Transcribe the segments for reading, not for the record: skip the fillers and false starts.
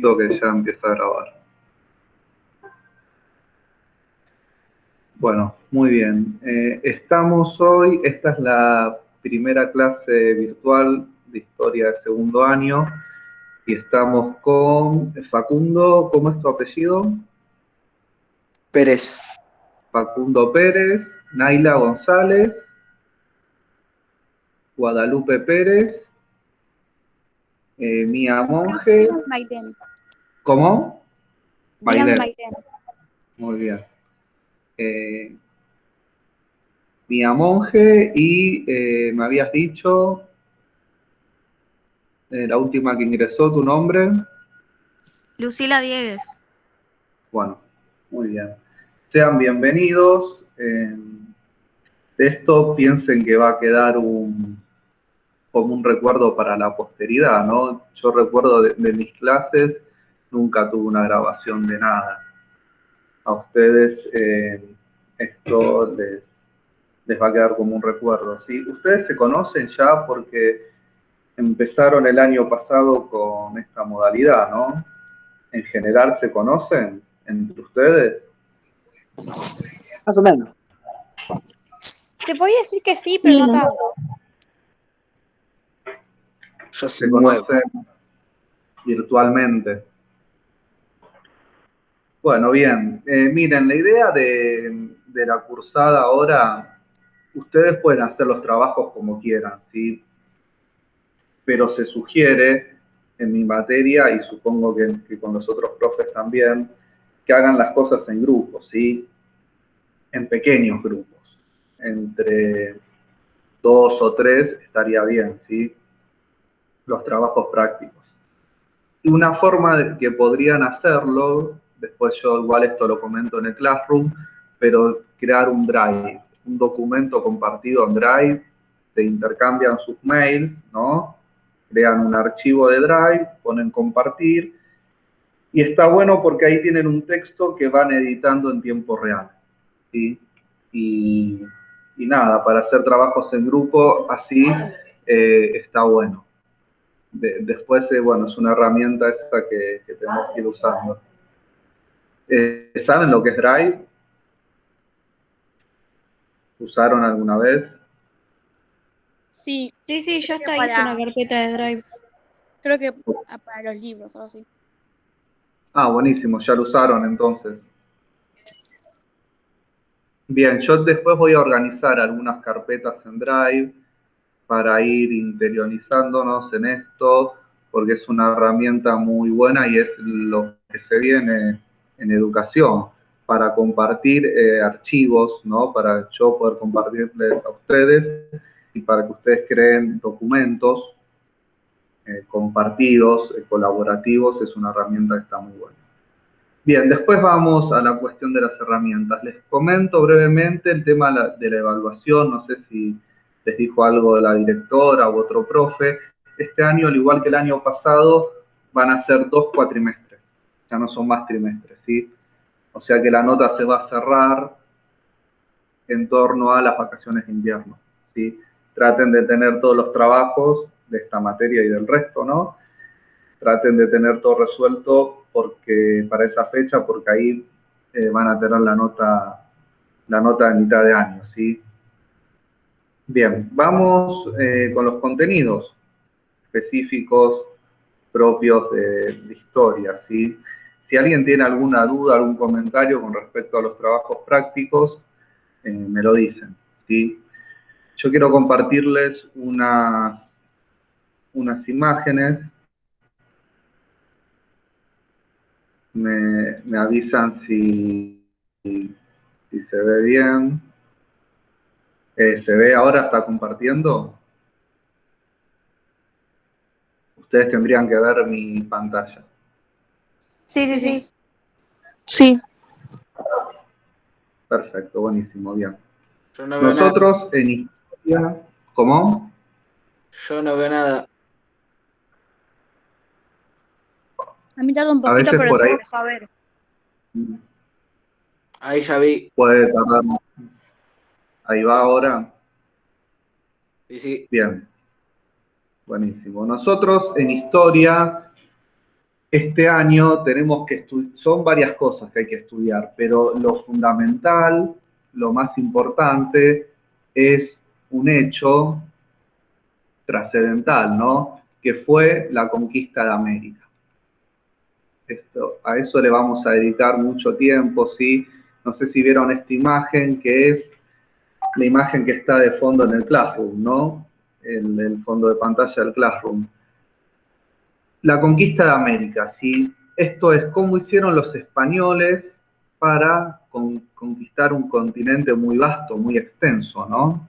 Que ya empieza a grabar. Bueno, muy bien. Estamos hoy, esta es la primera clase virtual de historia de segundo año y estamos con Facundo, ¿cómo es tu apellido? Pérez. Facundo Pérez, Naila González, Guadalupe Pérez, Mía Monge. ¿Cómo? Maiden. Muy bien. Mía Monge y me habías dicho la última que ingresó, tu nombre. Lucila Diegues. Bueno, muy bien. Sean bienvenidos. De esto piensen que va a quedar como un recuerdo para la posteridad, ¿no? Yo recuerdo de mis clases, nunca tuve una grabación de nada. A ustedes esto les va a quedar como un recuerdo, ¿sí? Ustedes se conocen ya porque empezaron el año pasado con esta modalidad, ¿no? En general se conocen entre ustedes. Más o menos. Se podría decir que sí, pero no tanto. Yo Se conocen virtualmente. Bueno, bien. Miren, la idea de la cursada ahora, ustedes pueden hacer los trabajos como quieran, ¿sí? Pero se sugiere en mi materia, y supongo que con los otros profes también, que hagan las cosas en grupos, ¿sí? En pequeños grupos. Entre 2 o 3 estaría bien, ¿sí? Los trabajos prácticos. Y una forma de que podrían hacerlo, después yo igual esto lo comento en el Classroom, pero crear un Drive, un documento compartido en Drive, se intercambian sus mails, ¿no? Crean un archivo de Drive, ponen compartir, y está bueno porque ahí tienen un texto que van editando en tiempo real, ¿sí? Y nada, para hacer trabajos en grupo así está bueno. Después, bueno, es una herramienta esta que tenemos que ir usando. ¿Saben lo que es Drive? ¿Usaron alguna vez? Sí, yo hasta hice una carpeta de Drive. Creo que para los libros o así. Ah, buenísimo, ya lo usaron entonces. Bien, yo después voy a organizar algunas carpetas en Drive para ir interiorizándonos en esto, porque es una herramienta muy buena y es lo que se viene en educación, para compartir archivos, ¿no? Para yo poder compartirles a ustedes y para que ustedes creen documentos compartidos, colaborativos, es una herramienta que está muy buena. Bien, después vamos a la cuestión de las herramientas. Les comento brevemente el tema de la evaluación, no sé si les dijo algo de la directora u otro profe. Este año, al igual que el año pasado, van a ser 2 cuatrimestres, ya no son más trimestres, ¿sí? O sea que la nota se va a cerrar en torno a las vacaciones de invierno, ¿sí? Traten de tener todos los trabajos de esta materia y del resto, ¿no? Traten de tener todo resuelto porque para esa fecha, porque ahí van a tener la nota de mitad de año, ¿sí? Bien, vamos con los contenidos específicos propios de historia, ¿sí? Si alguien tiene alguna duda, algún comentario con respecto a los trabajos prácticos, me lo dicen, ¿sí? Yo quiero compartirles unas imágenes. Me avisan si se ve bien. ¿Se ve ahora? ¿Está compartiendo? Ustedes tendrían que ver mi pantalla. Sí. Sí. Perfecto, buenísimo, bien. Yo no veo Nosotros en historia... ¿Cómo? Yo no veo nada. A mí tarda un A poquito, veces pero por sí ahí empezó a ver. Ahí ya vi. puede tardar. Ahí va ahora. Sí. Bien. Buenísimo. Nosotros en historia Este año tenemos que estudiar, son varias cosas que hay que estudiar, pero lo fundamental, lo más importante, es un hecho trascendental, ¿no? Que fue la conquista de América. A eso le vamos a dedicar mucho tiempo, ¿sí? No sé si vieron esta imagen, que es la imagen que está de fondo en el Classroom, ¿no? El fondo de pantalla del Classroom. La conquista de América, ¿sí? Esto es cómo hicieron los españoles para conquistar un continente muy vasto, muy extenso, ¿no?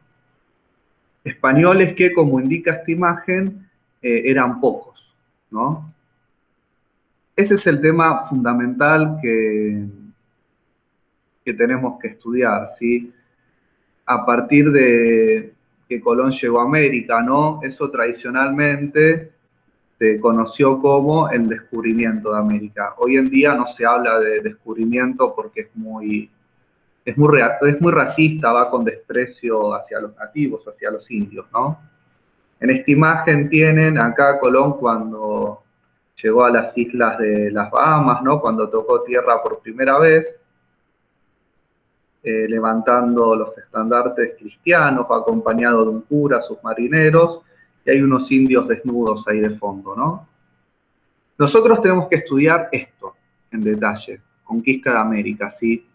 Españoles que, como indica esta imagen, eran pocos, ¿no? Ese es el tema fundamental que tenemos que estudiar, ¿sí? A partir de que Colón llegó a América, ¿no? Eso tradicionalmente se conoció como el descubrimiento de América. Hoy en día no se habla de descubrimiento porque es muy racista, va con desprecio hacia los nativos, hacia los indios, ¿no? En esta imagen tienen acá Colón cuando llegó a las islas de las Bahamas, ¿no? Cuando tocó tierra por primera vez, levantando los estandartes cristianos, acompañado de un cura, sus marineros, y hay unos indios desnudos ahí de fondo, ¿no? Nosotros tenemos que estudiar esto en detalle, conquista de América, ¿sí?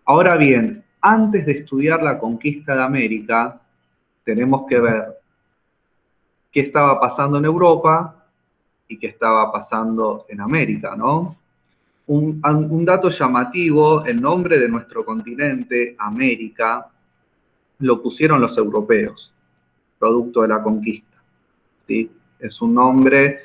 Ahora bien, antes de estudiar la conquista de América, tenemos que ver qué estaba pasando en Europa y qué estaba pasando en América, ¿no? Un dato llamativo, el nombre de nuestro continente, América, lo pusieron los europeos, producto de la conquista, ¿sí? Es un nombre,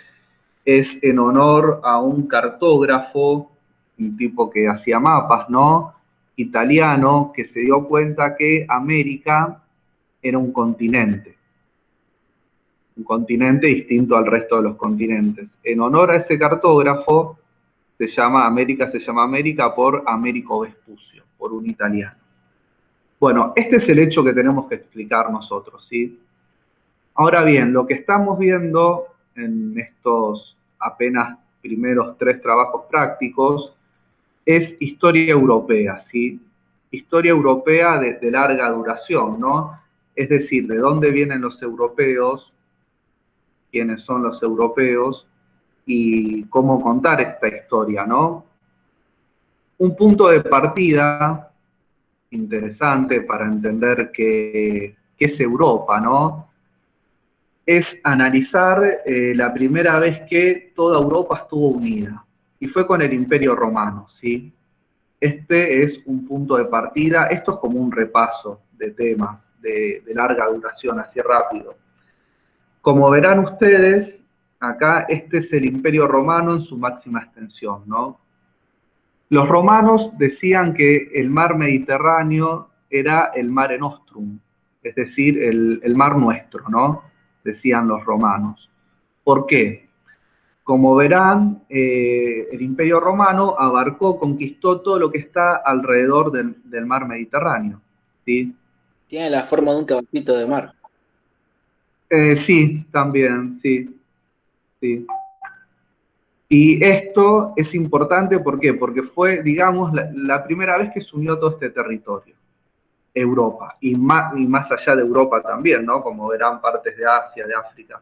es en honor a un cartógrafo, un tipo que hacía mapas, ¿no? Italiano, que se dio cuenta que América era un continente distinto al resto de los continentes. En honor a ese cartógrafo, América se llama América por Américo Vespucio, por un italiano. Bueno, este es el hecho que tenemos que explicar nosotros, ¿sí? Ahora bien, lo que estamos viendo en estos apenas primeros 3 trabajos prácticos es historia europea, ¿sí? Historia europea de larga duración, ¿no? Es decir, de dónde vienen los europeos, quiénes son los europeos y cómo contar esta historia, ¿no? Un punto de partida interesante para entender qué es Europa, ¿no? Es analizar la primera vez que toda Europa estuvo unida, y fue con el Imperio Romano, ¿sí? Este es un punto de partida, esto es como un repaso de temas de larga duración, así rápido. Como verán ustedes, acá este es el Imperio Romano en su máxima extensión, ¿no? Los romanos decían que el mar Mediterráneo era el Mare Nostrum, es decir, el mar nuestro, ¿no? Decían los romanos. ¿Por qué? Como verán, el Imperio Romano conquistó todo lo que está alrededor del mar Mediterráneo, ¿sí? Tiene la forma de un caballito de mar. Sí, también, sí, sí. Y esto es importante, ¿por qué? Porque fue, digamos, la primera vez que se unió todo este territorio, Europa, y más allá de Europa también, ¿no? Como verán, partes de Asia, de África.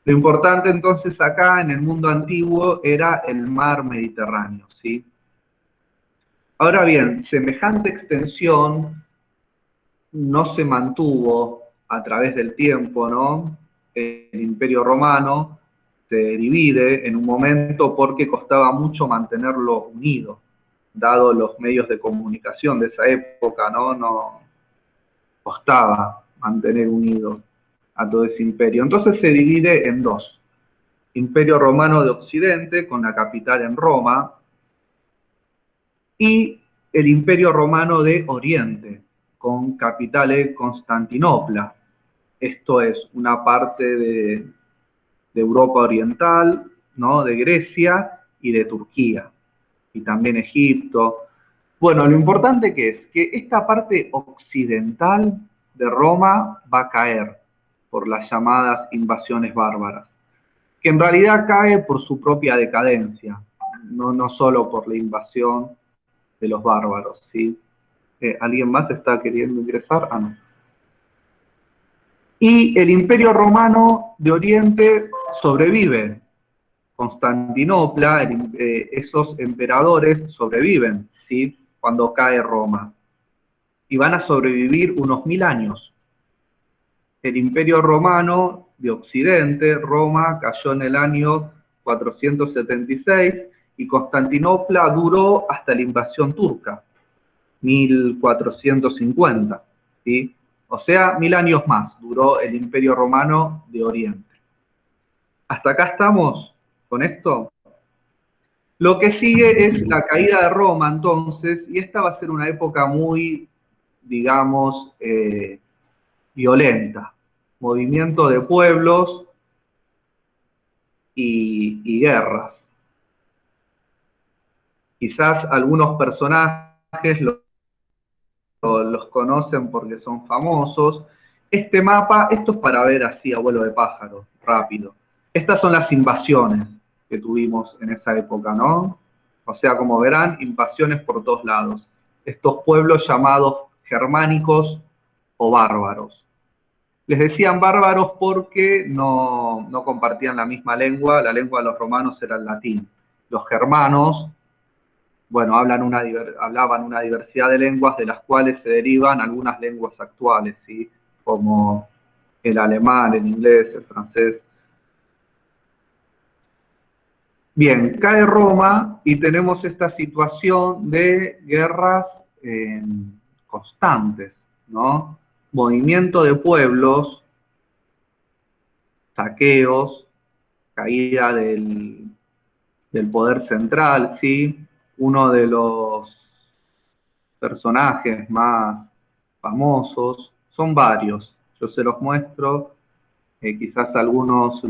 Lo importante entonces acá en el mundo antiguo era el mar Mediterráneo, ¿sí? Ahora bien, semejante extensión no se mantuvo a través del tiempo, ¿no? El Imperio Romano se divide en un momento porque costaba mucho mantenerlo unido, dado los medios de comunicación de esa época, ¿no? No costaba mantener unido a todo ese imperio. Entonces se divide en 2. Imperio Romano de Occidente, con la capital en Roma, y el Imperio Romano de Oriente, con capital en Constantinopla. Esto es una parte de Europa Oriental, ¿no? De Grecia y de Turquía, y también Egipto. Bueno, lo importante que es que esta parte occidental de Roma va a caer por las llamadas invasiones bárbaras. que en realidad cae por su propia decadencia, no solo por la invasión de los bárbaros, ¿sí? ¿Alguien más está queriendo ingresar? Ah, no. Y el Imperio Romano de Oriente sobrevive. Constantinopla, esos emperadores sobreviven, ¿sí? Cuando cae Roma. Y van a sobrevivir unos 1000 años. El Imperio Romano de Occidente, Roma, cayó en el año 476 y Constantinopla duró hasta la invasión turca, 1450, ¿sí? O sea, 1000 años más duró el Imperio Romano de Oriente. ¿Hasta acá estamos con esto? Lo que sigue es la caída de Roma, entonces, y esta va a ser una época muy, digamos, violenta. Movimiento de pueblos y guerras. Quizás algunos personajes los conocen porque son famosos. Este mapa, esto es para ver así a vuelo de pájaro, rápido. Estas son las invasiones que tuvimos en esa época, ¿no? O sea, como verán, invasiones por todos lados. Estos pueblos llamados germánicos o bárbaros. Les decían bárbaros porque no compartían la misma lengua, la lengua de los romanos era el latín. Los germanos, bueno, hablaban una diversidad de lenguas de las cuales se derivan algunas lenguas actuales, ¿sí? Como el alemán, el inglés, el francés. Bien, cae Roma y tenemos esta situación de guerras constantes, ¿no? Movimiento de pueblos, saqueos, caída del poder central, ¿sí? Uno de los personajes más famosos, son varios, yo se los muestro, quizás algunos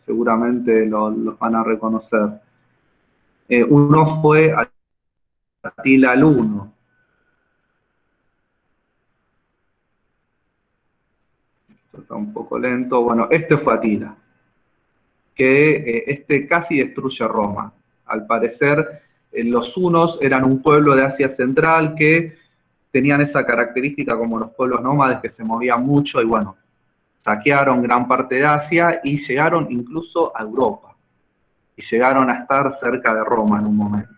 seguramente los van a reconocer. Uno fue Atila el Huno. Esto está un poco lento. Bueno, este fue Atila, que este casi destruye Roma. Al parecer, los hunos eran un pueblo de Asia Central que tenían esa característica como los pueblos nómades que se movían mucho y bueno, saquearon gran parte de Asia y llegaron incluso a Europa. Y llegaron a estar cerca de Roma en un momento.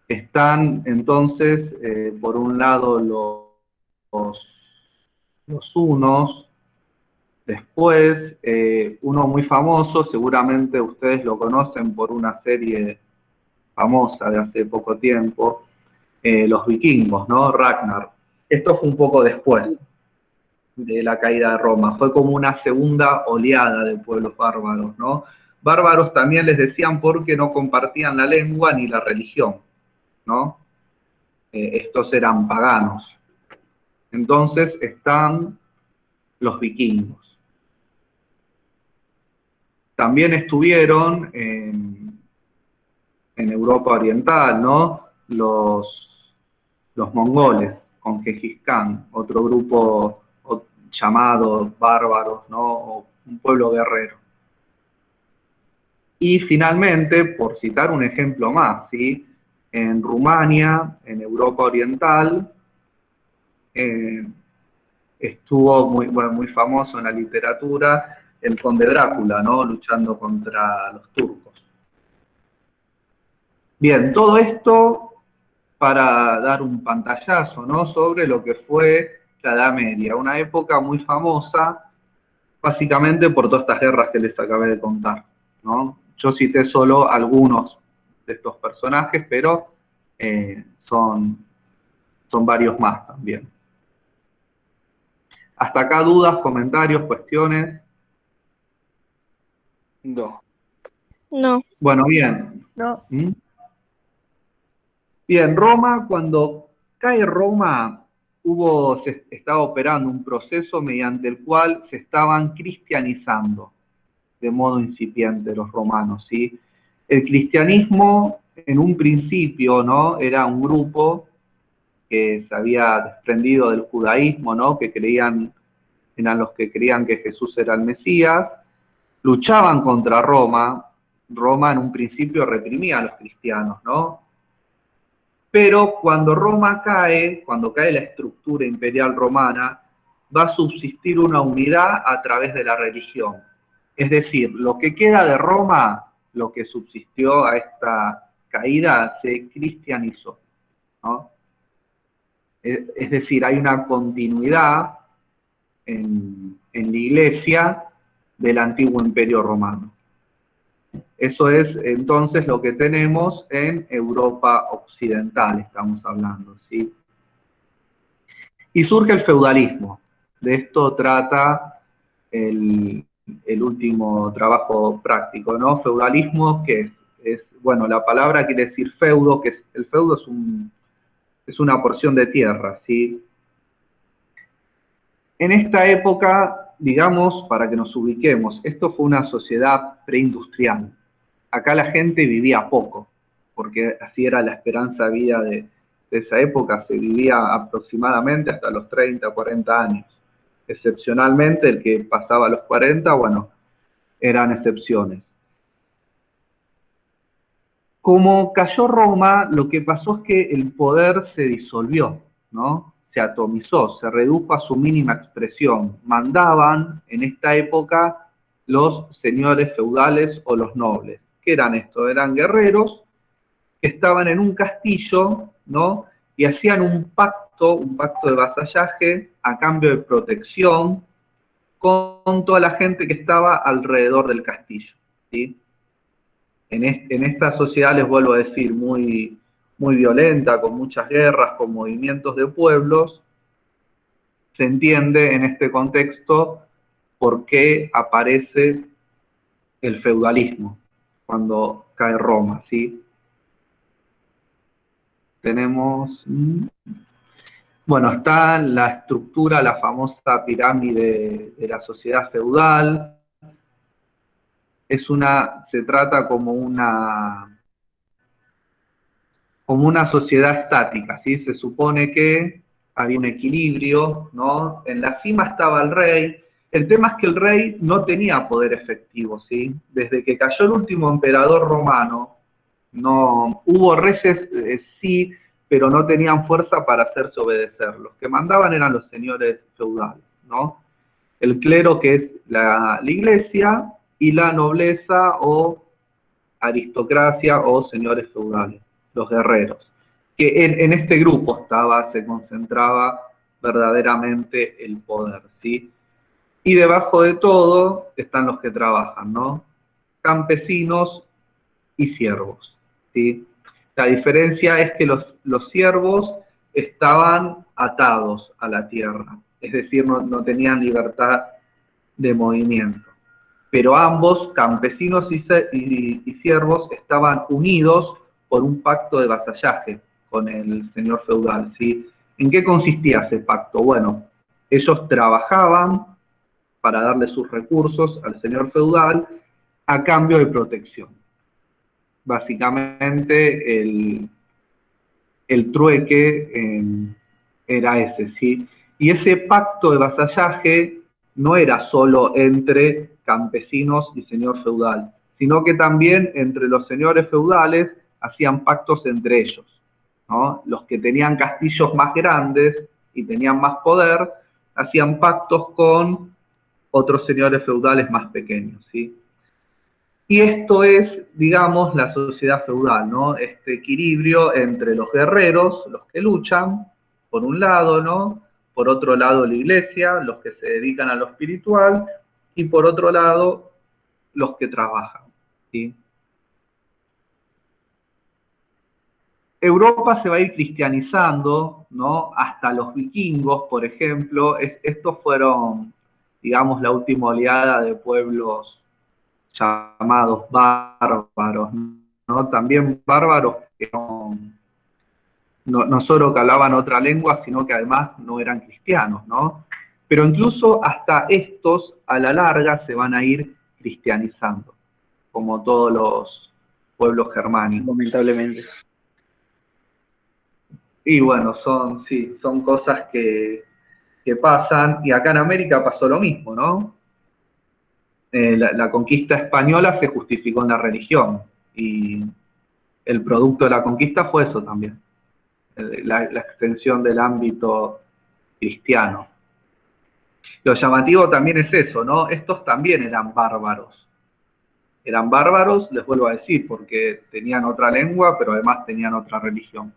Están entonces, por un lado, los hunos. Después, uno muy famoso, seguramente ustedes lo conocen por una serie famosa de hace poco tiempo, los vikingos, ¿no? Ragnar. Esto fue un poco después de la caída de Roma. Fue como una segunda oleada de pueblos bárbaros, ¿no? Bárbaros también les decían porque no compartían la lengua ni la religión, ¿no? Estos eran paganos. Entonces están los vikingos. También estuvieron en Europa Oriental, ¿no? Los mongoles, con Gengis Khan, otro grupo llamado bárbaros, ¿no? O un pueblo guerrero. Y finalmente, por citar un ejemplo más, ¿sí? En Rumania, en Europa Oriental, estuvo muy famoso en la literatura el conde Drácula, ¿no? Luchando contra los turcos. Bien, todo esto para dar un pantallazo, ¿no? Sobre lo que fue la Edad Media, una época muy famosa, básicamente por todas estas guerras que les acabé de contar, ¿no? Yo cité solo algunos de estos personajes, pero son varios más también. ¿Hasta acá dudas, comentarios, cuestiones? No. No. Bueno, bien. No. ¿Mm? Bien, Roma, cuando cae Roma, se estaba operando un proceso mediante el cual se estaban cristianizando de modo incipiente los romanos, ¿sí? El cristianismo, en un principio, ¿no? Era un grupo que se había desprendido del judaísmo, ¿no? Eran los que creían que Jesús era el Mesías, luchaban contra Roma. Roma en un principio reprimía a los cristianos, ¿no? Pero cuando Roma cae, cuando cae la estructura imperial romana, va a subsistir una unidad a través de la religión. Es decir, lo que queda de Roma, lo que subsistió a esta caída, se cristianizó, ¿no? Es decir, hay una continuidad en la iglesia del antiguo imperio romano. Eso es entonces lo que tenemos en Europa occidental, estamos hablando, ¿sí? Y surge el feudalismo. De esto trata el último trabajo práctico, ¿no? Feudalismo, que bueno, la palabra quiere decir feudo, que el feudo es una porción de tierra, ¿sí? En esta época, digamos, para que nos ubiquemos, esto fue una sociedad preindustrial. Acá la gente vivía poco, porque así era la esperanza de vida de esa época, se vivía aproximadamente hasta los 30, 40 años. Excepcionalmente, el que pasaba los 40, bueno, eran excepciones. Como cayó Roma, lo que pasó es que el poder se disolvió, ¿no? Se atomizó, se redujo a su mínima expresión. Mandaban en esta época los señores feudales o los nobles. ¿Qué eran estos? Eran guerreros que estaban en un castillo, ¿no? Y hacían un pacto de vasallaje a cambio de protección con toda la gente que estaba alrededor del castillo, ¿sí? En esta sociedad, les vuelvo a decir, muy, muy violenta, con muchas guerras, con movimientos de pueblos, se entiende en este contexto por qué aparece el feudalismo cuando cae Roma, ¿sí? Tenemos, bueno, está la estructura, la famosa pirámide de la sociedad feudal. Se trata como una sociedad estática, ¿sí? Se supone que había un equilibrio, ¿no? En la cima estaba el rey. El tema es que el rey no tenía poder efectivo, ¿sí? Desde que cayó el último emperador romano, no hubo reyes, sí, pero no tenían fuerza para hacerse obedecer. Los que mandaban eran los señores feudales, ¿no? El clero, que es la iglesia, y la nobleza o aristocracia o señores feudales, los guerreros, que en este grupo se concentraba verdaderamente el poder, ¿sí? Y debajo de todo están los que trabajan, ¿no? Campesinos y siervos, ¿sí? La diferencia es que los siervos estaban atados a la tierra, es decir, no tenían libertad de movimiento. Pero ambos, campesinos y siervos, estaban unidos por un pacto de vasallaje con el señor feudal, ¿sí? ¿En qué consistía ese pacto? Bueno, ellos trabajaban para darle sus recursos al señor feudal a cambio de protección. Básicamente el trueque era ese, ¿sí? Y ese pacto de vasallaje no era solo entre campesinos y señor feudal, sino que también entre los señores feudales hacían pactos entre ellos, ¿no? Los que tenían castillos más grandes y tenían más poder, hacían pactos con otros señores feudales más pequeños, ¿sí? Y esto es, digamos, la sociedad feudal, ¿no? Este equilibrio entre los guerreros, los que luchan, por un lado, ¿no? Por otro lado, la iglesia, los que se dedican a lo espiritual, y por otro lado, los que trabajan, ¿sí? Europa se va a ir cristianizando, ¿no? Hasta los vikingos, por ejemplo. Estos fueron, digamos, la última oleada de pueblos llamados bárbaros, ¿no? También bárbaros que no solo que hablaban otra lengua, sino que además no eran cristianos, ¿no? Pero incluso hasta estos, a la larga, se van a ir cristianizando, como todos los pueblos germánicos. Lamentablemente. Y bueno, son cosas que pasan, y acá en América pasó lo mismo, ¿no? la conquista española se justificó en la religión, y el producto de la conquista fue eso también, la extensión del ámbito cristiano. Lo llamativo también es eso, ¿no? Estos también eran bárbaros. Eran bárbaros, les vuelvo a decir, porque tenían otra lengua, pero además tenían otra religión.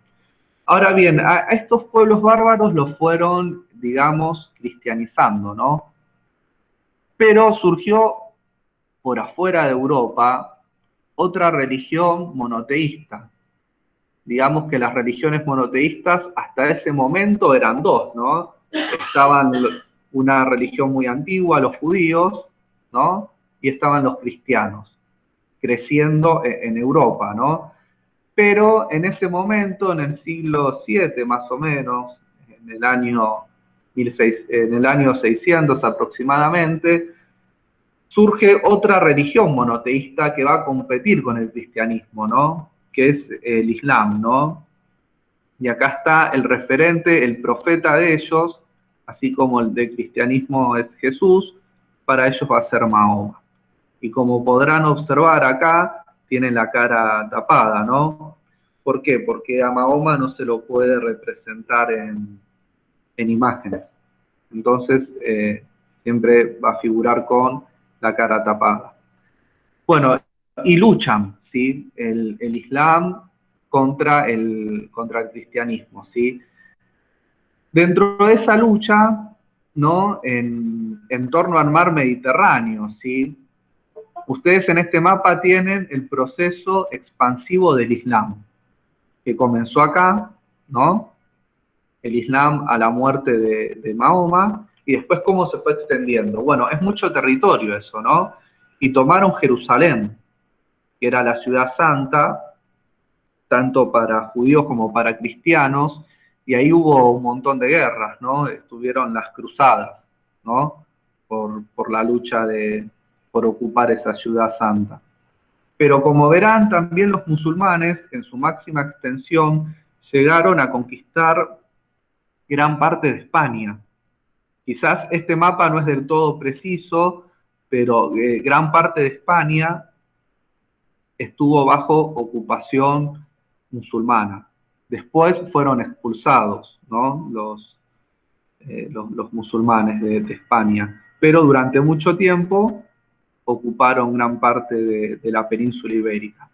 Ahora bien, a estos pueblos bárbaros los fueron, digamos, cristianizando, ¿no? Pero surgió por afuera de Europa otra religión monoteísta. Digamos que las religiones monoteístas hasta ese momento eran dos, ¿no? Estaban una religión muy antigua, los judíos, ¿no? Y estaban los cristianos, creciendo en Europa, ¿no? Pero en ese momento, en el siglo VII más o menos, en el año 600 aproximadamente, surge otra religión monoteísta que va a competir con el cristianismo, ¿no? Que es el Islam, ¿no? Y acá está el referente, el profeta de ellos, así como el del cristianismo es Jesús, para ellos va a ser Mahoma. Y como podrán observar acá, tiene la cara tapada, ¿no? ¿Por qué? Porque a Mahoma no se lo puede representar en imágenes. Entonces, siempre va a figurar con la cara tapada. Bueno, y luchan, ¿sí? El Islam contra el cristianismo, ¿sí? Dentro de esa lucha, ¿no? En torno al mar Mediterráneo, ¿sí? Ustedes en este mapa tienen el proceso expansivo del Islam, que comenzó acá, ¿no? El Islam a la muerte de Mahoma, y después cómo se fue extendiendo. Bueno, es mucho territorio eso, ¿no? Y tomaron Jerusalén, que era la ciudad santa, tanto para judíos como para cristianos, y ahí hubo un montón de guerras, ¿no? Estuvieron las cruzadas, ¿no? Por la lucha por ocupar esa ciudad santa. Pero como verán, también los musulmanes, en su máxima extensión, llegaron a conquistar gran parte de España. Quizás este mapa no es del todo preciso, pero gran parte de España estuvo bajo ocupación musulmana. Después fueron expulsados, ¿no? Los musulmanes de España, pero durante mucho tiempo ocuparon gran parte de la península ibérica.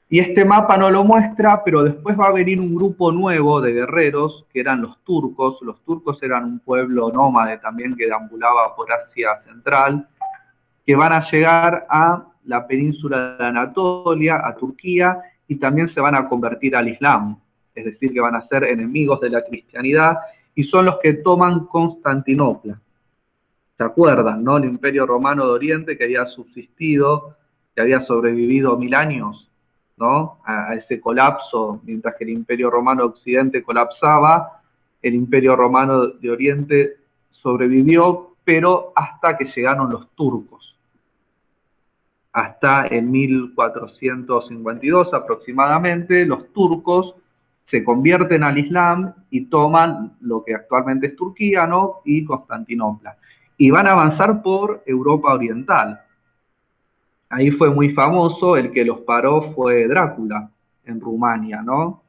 Y este mapa no lo muestra, pero después va a venir un grupo nuevo de guerreros, que eran los turcos. Los turcos eran un pueblo nómade también que deambulaba por Asia Central, que van a llegar a la península de Anatolia, a Turquía, y también se van a convertir al Islam, es decir, que van a ser enemigos de la cristianidad, y son los que toman Constantinopla. ¿Se acuerdan, no? El Imperio Romano de Oriente, que había subsistido, que había sobrevivido 1000 años, ¿no? A ese colapso, mientras que el Imperio Romano de Occidente colapsaba, el Imperio Romano de Oriente sobrevivió, pero hasta que llegaron los turcos. Hasta en 1452 aproximadamente, los turcos se convierten al Islam y toman lo que actualmente es Turquía, ¿no? Y Constantinopla. Y van a avanzar por Europa Oriental. Ahí fue muy famoso, el que los paró fue Drácula, en Rumania, ¿no?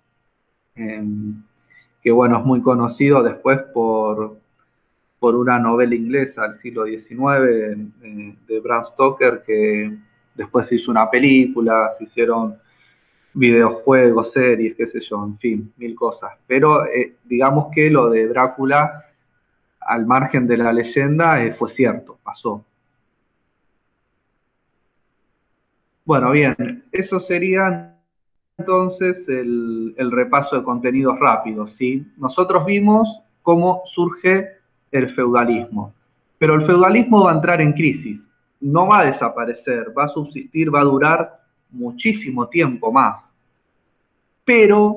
Que bueno, es muy conocido después por una novela inglesa del siglo XIX de Bram Stoker, que después se hizo una película, se hicieron videojuegos, series, qué sé yo, en fin, 1000 cosas. Pero digamos que lo de Drácula, al margen de la leyenda, fue cierto, pasó. Bueno, bien, eso sería entonces el repaso de contenidos rápidos, ¿sí? Nosotros vimos cómo surge el feudalismo, pero el feudalismo va a entrar en crisis, no va a desaparecer, va a subsistir, va a durar muchísimo tiempo más, pero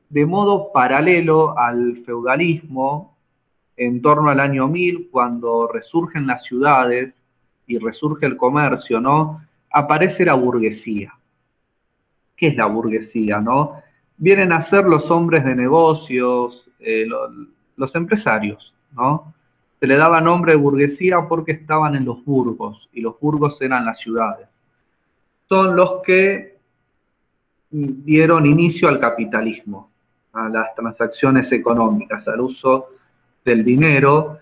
de modo paralelo al feudalismo, en torno al año 1000, cuando resurgen las ciudades y resurge el comercio, ¿no? Aparece la burguesía. ¿Qué es la burguesía, no? Vienen a ser los hombres de negocios, los empresarios, ¿no? Se le daba nombre de burguesía porque estaban en los burgos, y los burgos eran las ciudades. Son los que dieron inicio al capitalismo, a las transacciones económicas, al uso del dinero.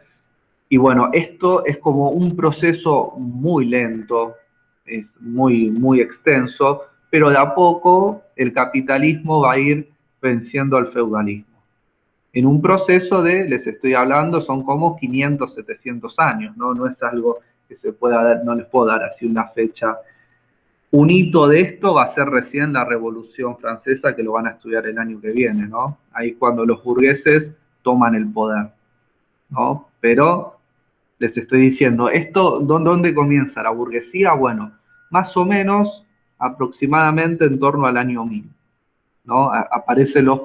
Y bueno, esto es como un proceso muy lento, es muy extenso, pero de a poco el capitalismo va a ir venciendo al feudalismo. En un proceso de, les estoy hablando, son como 500, 700 años, ¿no? No es algo que se pueda dar, no les puedo dar así una fecha. Un hito de esto va a ser recién la Revolución Francesa, que lo van a estudiar el año que viene, ¿no? Ahí cuando los burgueses toman el poder, ¿no? Pero les estoy diciendo, ¿esto dónde comienza la burguesía? Bueno, más o menos aproximadamente en torno al año 1000, ¿no? Aparecen los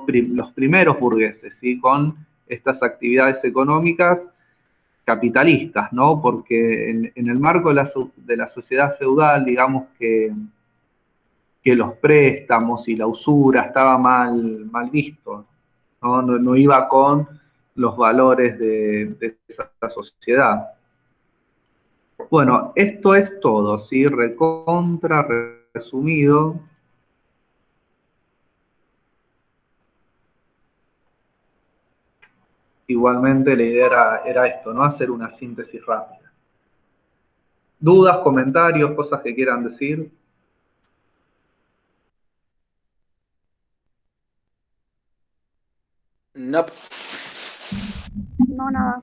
primeros burgueses, ¿sí? Con estas actividades económicas capitalistas, ¿no? Porque en el marco de la sociedad feudal, digamos que los préstamos y la usura estaba mal visto, ¿no? No iba con los valores de esa sociedad. Bueno, esto es todo, ¿sí? Recontra, resumido. Igualmente la idea era esto, ¿no? Hacer una síntesis rápida. ¿Dudas, comentarios, cosas que quieran decir? No. No, nada.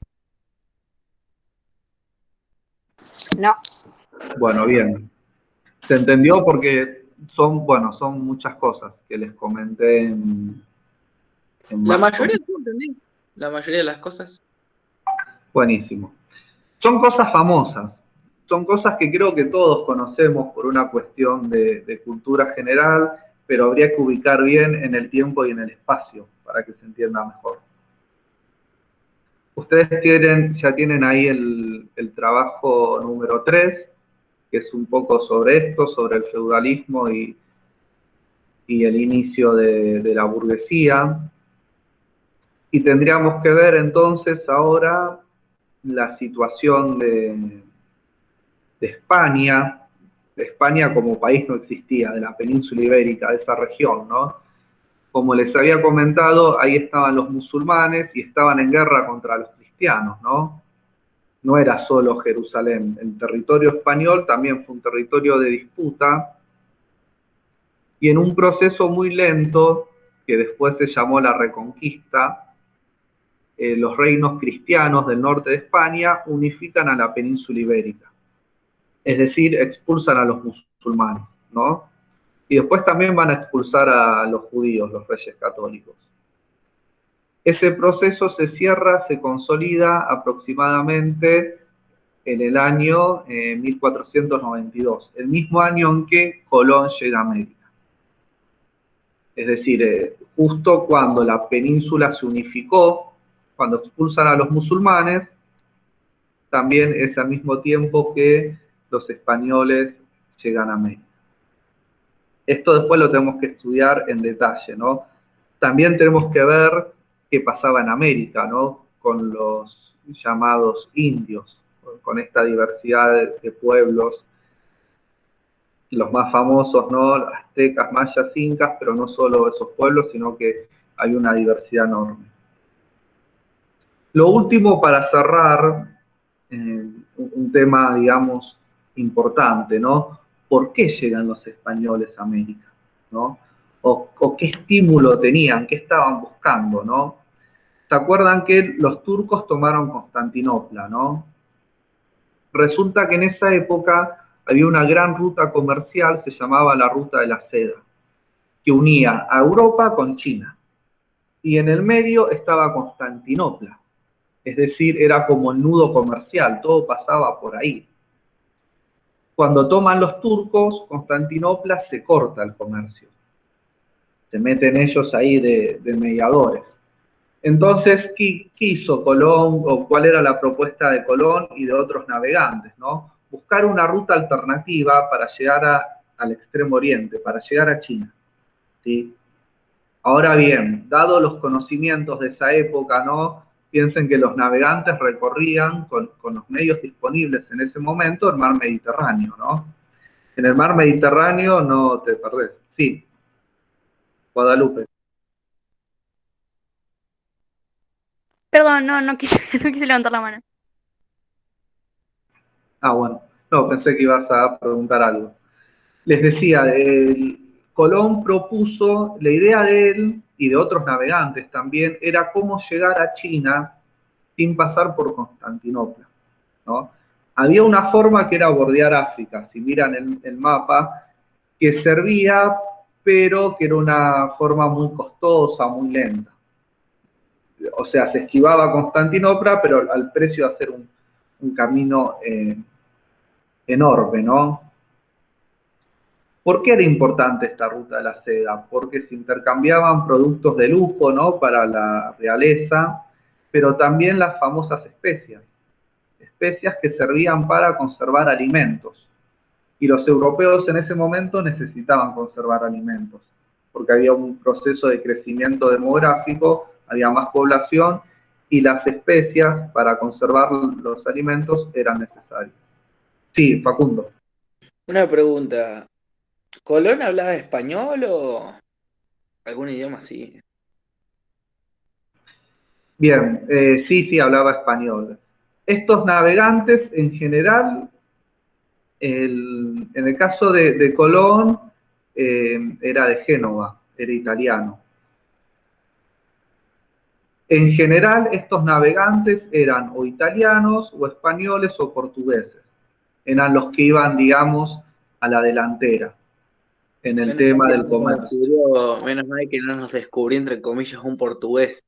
No. Bueno, bien. ¿Se entendió? Porque son muchas cosas que les comenté en La marzo. mayoría, ¿tú entendés? La mayoría de las cosas. Buenísimo. Son cosas famosas, son cosas que creo que todos conocemos por una cuestión de cultura general, pero habría que ubicar bien en el tiempo y en el espacio para que se entienda mejor. Ustedes ya tienen ahí el trabajo número 3, que es un poco sobre esto, sobre el feudalismo y el inicio de la burguesía. Y tendríamos que ver entonces ahora la situación de España. España como país no existía, de la península ibérica, de esa región, ¿no? Como les había comentado, ahí estaban los musulmanes y estaban en guerra contra los cristianos, ¿no? No era solo Jerusalén, el territorio español también fue un territorio de disputa, y en un proceso muy lento, que después se llamó la Reconquista, los reinos cristianos del norte de España unifican a la península ibérica. Es decir, expulsan a los musulmanes, ¿no? Y después también van a expulsar a los judíos, los reyes católicos. Ese proceso se cierra, se consolida aproximadamente en el año 1492, el mismo año en que Colón llega a América. Es decir, justo cuando la península se unificó, cuando expulsan a los musulmanes, también es al mismo tiempo que los españoles llegan a América. Esto después lo tenemos que estudiar en detalle, ¿no? También tenemos que ver qué pasaba en América, ¿no? Con los llamados indios, con esta diversidad de pueblos, los más famosos, ¿no? Aztecas, mayas, incas, pero no solo esos pueblos, sino que hay una diversidad enorme. Lo último para cerrar, un tema, digamos, importante, ¿no? ¿Por qué llegan los españoles a América? ¿No? O qué estímulo tenían, qué estaban buscando, ¿no? ¿Se acuerdan que los turcos tomaron Constantinopla, ¿no? Resulta que en esa época había una gran ruta comercial, se llamaba la Ruta de la Seda, que unía a Europa con China. Y en el medio estaba Constantinopla. Es decir, era como el nudo comercial, todo pasaba por ahí. Cuando toman los turcos, Constantinopla se corta el comercio. Se meten ellos ahí de mediadores. Entonces, ¿qué hizo Colón o cuál era la propuesta de Colón y de otros navegantes, ¿no? Buscar una ruta alternativa para llegar al Extremo Oriente, para llegar a China, ¿sí? Ahora bien, dado los conocimientos de esa época, ¿no? Piensen que los navegantes recorrían con los medios disponibles en ese momento el mar Mediterráneo, ¿no? En el mar Mediterráneo no te perdés. Sí, Guadalupe. Perdón, no quise, no quise levantar la mano. Ah, bueno. No, pensé que ibas a preguntar algo. Les decía, Colón propuso, la idea de él y de otros navegantes también, era cómo llegar a China sin pasar por Constantinopla, ¿no? Había una forma que era bordear África, si miran el mapa, que servía, pero que era una forma muy costosa, muy lenta. O sea, se esquivaba Constantinopla, pero al precio de hacer un camino enorme, ¿no? ¿Por qué era importante esta ruta de la seda? Porque se intercambiaban productos de lujo, ¿no? Para la realeza, pero también las famosas especias que servían para conservar alimentos. Y los europeos en ese momento necesitaban conservar alimentos, porque había un proceso de crecimiento demográfico, había más población, y las especias para conservar los alimentos eran necesarias. Sí, Facundo. Una pregunta. ¿Colón hablaba español o algún idioma así? Bien, sí, hablaba español. Estos navegantes, en general, en el caso de Colón, era de Génova, era italiano. En general, estos navegantes eran o italianos, o españoles, o portugueses. Eran los que iban, digamos, a la delantera en el tema del comercio. Menos mal que no nos descubrió, entre comillas, un portugués.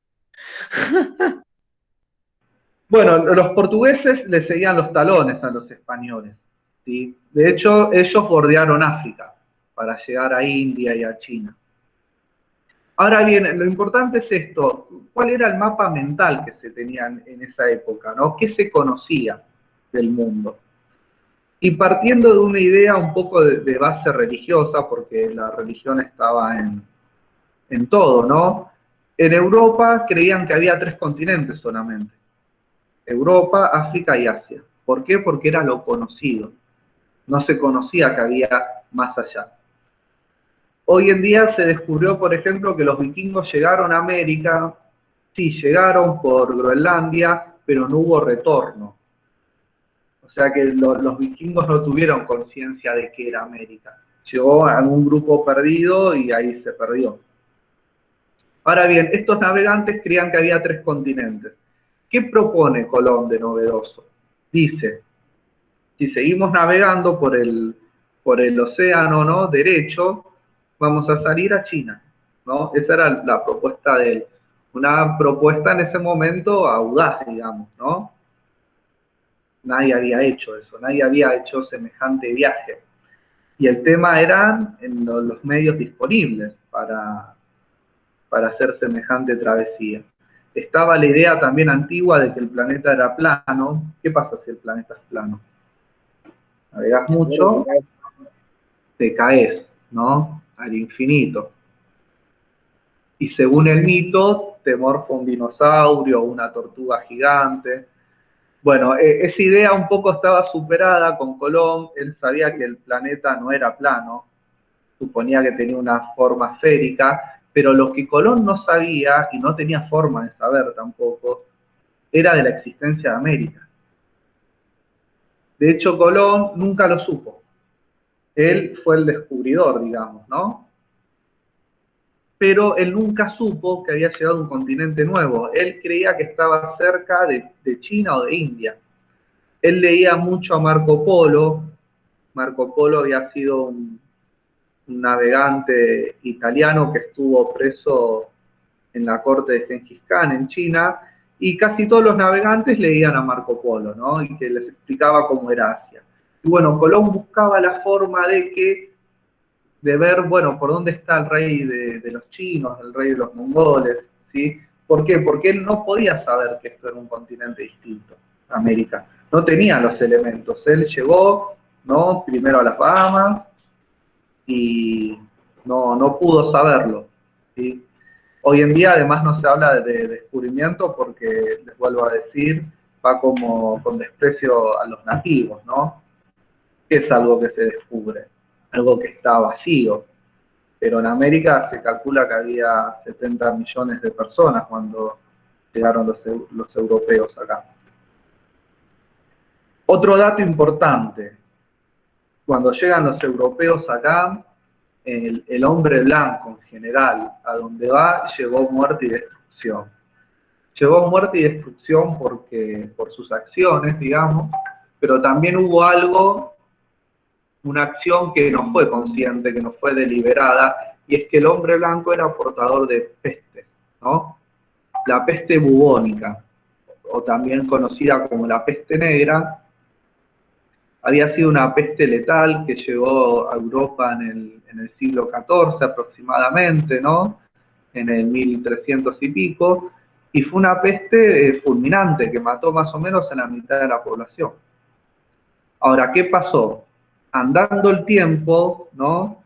Bueno, los portugueses le seguían los talones a los españoles, ¿sí? De hecho, ellos bordearon África para llegar a India y a China. Ahora bien, lo importante es esto, ¿cuál era el mapa mental que se tenía en esa época, ¿no? ¿Qué se conocía del mundo? Y partiendo de una idea un poco de base religiosa, porque la religión estaba en todo, ¿no? En Europa creían que había 3 continentes solamente. Europa, África y Asia. ¿Por qué? Porque era lo conocido. No se conocía que había más allá. Hoy en día se descubrió, por ejemplo, que los vikingos llegaron a América, sí, llegaron por Groenlandia, pero no hubo retorno. O sea que los vikingos no tuvieron conciencia de que era América. Llegó a un grupo perdido y ahí se perdió. Ahora bien, estos navegantes creían que había 3 continentes. ¿Qué propone Colón de novedoso? Dice, si seguimos navegando por el océano, ¿no?, derecho, vamos a salir a China, ¿no? Esa era la propuesta de él. Una propuesta en ese momento audaz, digamos, ¿no? Nadie había hecho eso, nadie había hecho semejante viaje. Y el tema eran en los medios disponibles para hacer semejante travesía. Estaba la idea también antigua de que el planeta era plano. ¿Qué pasa si el planeta es plano? Navegás mucho, te caes, ¿no?, al infinito. Y según el mito, te morfa un dinosaurio o una tortuga gigante. Bueno, esa idea un poco estaba superada con Colón. Él sabía que el planeta no era plano, suponía que tenía una forma esférica, pero lo que Colón no sabía, y no tenía forma de saber tampoco, era de la existencia de América. De hecho, Colón nunca lo supo. Él fue el descubridor, digamos, ¿no? Pero él nunca supo que había llegado a un continente nuevo. Él creía que estaba cerca de China o de India. Él leía mucho a Marco Polo. Marco Polo había sido un navegante italiano que estuvo preso en la corte de Gengis Khan en China, y casi todos los navegantes leían a Marco Polo, ¿no?, y que les explicaba cómo era Asia. Y bueno, Colón buscaba la forma de ver, bueno, por dónde está el rey de los chinos, el rey de los mongoles, ¿sí? ¿Por qué? Porque él no podía saber que esto era un continente distinto, América. No tenía los elementos. Él llegó, ¿no?, primero a las Bahamas y no pudo saberlo, ¿sí? Hoy en día además no se habla de descubrimiento porque, les vuelvo a decir, va como con desprecio a los nativos, ¿no? ¿Qué es algo que se descubre? Algo que está vacío. Pero en América se calcula que había 70 millones de personas cuando llegaron los europeos acá. Otro dato importante, cuando llegan los europeos acá, el hombre blanco en general, a donde va, llevó muerte y destrucción. Llevó muerte y destrucción por sus acciones, digamos, pero también hubo algo, una acción que no fue consciente, que no fue deliberada, y es que el hombre blanco era portador de peste, ¿no? La peste bubónica, o también conocida como la peste negra, había sido una peste letal que llegó a Europa en el siglo XIV aproximadamente, ¿no? En el 1300 y pico, y fue una peste fulminante que mató más o menos a la mitad de la población. Ahora, ¿qué pasó? Andando el tiempo, ¿no?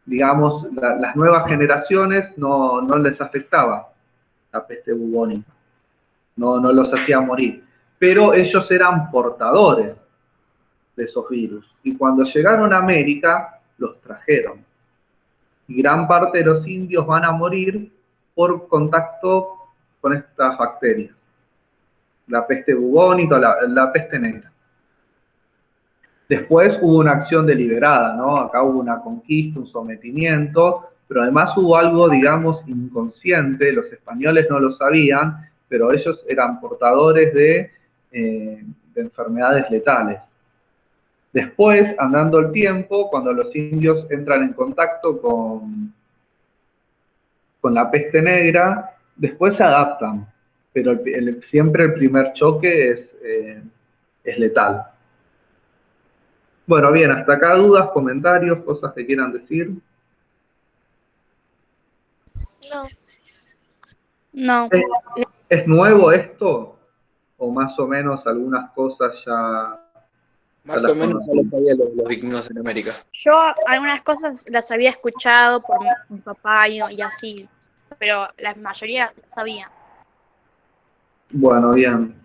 Digamos, las nuevas generaciones no les afectaba la peste bubónica, no los hacía morir, pero ellos eran portadores de esos virus, y cuando llegaron a América, los trajeron. Y gran parte de los indios van a morir por contacto con estas bacterias. La peste bubónica, la peste negra. Después hubo una acción deliberada, ¿no? Acá hubo una conquista, un sometimiento, pero además hubo algo, digamos, inconsciente, los españoles no lo sabían, pero ellos eran portadores de enfermedades letales. Después, andando el tiempo, cuando los indios entran en contacto con la peste negra, después se adaptan, pero siempre el primer choque es letal. Bueno, bien, hasta acá dudas, comentarios, cosas que quieran decir. No. ¿Es nuevo esto? ¿O más o menos algunas cosas ya... Más o menos ya lo sabía los vikingos en América. Yo algunas cosas las había escuchado por mi papá y así, pero la mayoría las sabía. Bueno, bien.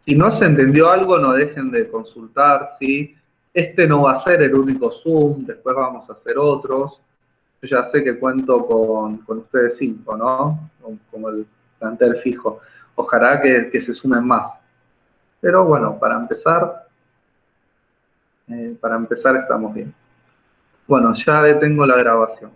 Si no se entendió algo, no dejen de consultar, ¿sí? Este no va a ser el único Zoom, después vamos a hacer otros. Yo ya sé que cuento con ustedes 5, ¿no? Como el plantel fijo. Ojalá que se sumen más. Pero bueno, para empezar estamos bien. Bueno, ya detengo la grabación.